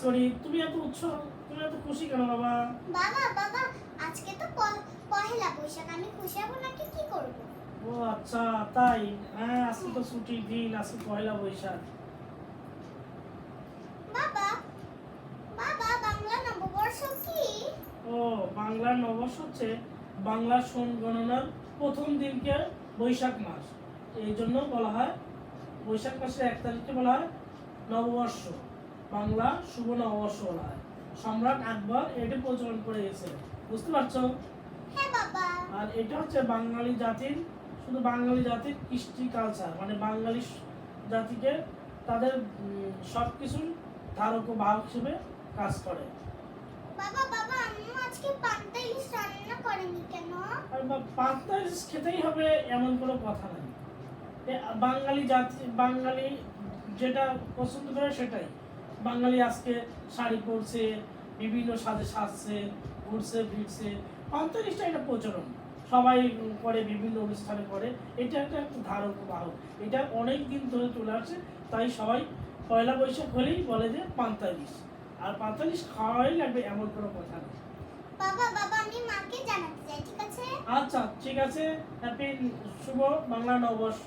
করি। তুমি এত তুমি এত খুশি কেন বাবা? বাবা বাবা আজকে তো পহেলা বৈশাখ, আমি খুশি হব নাকি কি করব? ও আচ্ছা তাই। হ্যাঁ আজকে তো ছুটির দিন, আজকে পয়লা বৈশাখ। বাবা বাবা বাংলা নববর্ষ কি? ও বাংলার নববর্ষ হচ্ছে বাংলার সন গণনার প্রথম দিনকে বৈশাখ মাস, এই জন্য বলা হয় বৈশাখ মাসের 1 তারিখকে বলা হয় নববর্ষ, বাংলা শুভ নববর্ষ বলা হয়। সম্রাট আকবর এটি প্রচলন করে গেছে, বুঝতে পারছো? হ্যাঁ বাবা। আর এটা হচ্ছে বাঙালি জাতির, শুধু বাঙালি জাতির কৃষ্টি কালচার, মানে বাঙালি জাতিকে তাদের সবকিছুর ধারক ও বাহক হিসেবে কাজ করে। বাবা বাবা আম্মু আজকে পান্তা ইলিশ রান্না করেনি কেন? আর পান্তা ইলিশ খেতেই হবে এমন কোনো কথা নাই। বাঙালি জাতি, বাঙালি যেটা পছন্দ করে সেটাই। বাঙালি আজকে শাড়ি পরছে, বিভিন্ন সাজে সাজছে, ঘুরছে ফিরছে, পান্তা ইলিশটা এটা প্রচলন সবাই করে, বিভিন্ন অনুষ্ঠানে করে। এটা একটা ধারক বাহক, এটা অনেক দিন ধরে চলে আসছে। তাই সবাই পয়লা বৈশাখ হলেই বলে যে পান্তা ইলিশ, আর পান্তা ইলিশ খাওয়াই লাগবে এমন কোনো কথা নেই। বাবা বাবা আমি মাকে জানাতে চাই, ঠিক আছে? আচ্ছা ঠিক আছে, হ্যাপি শুভ বাংলা নববর্ষ।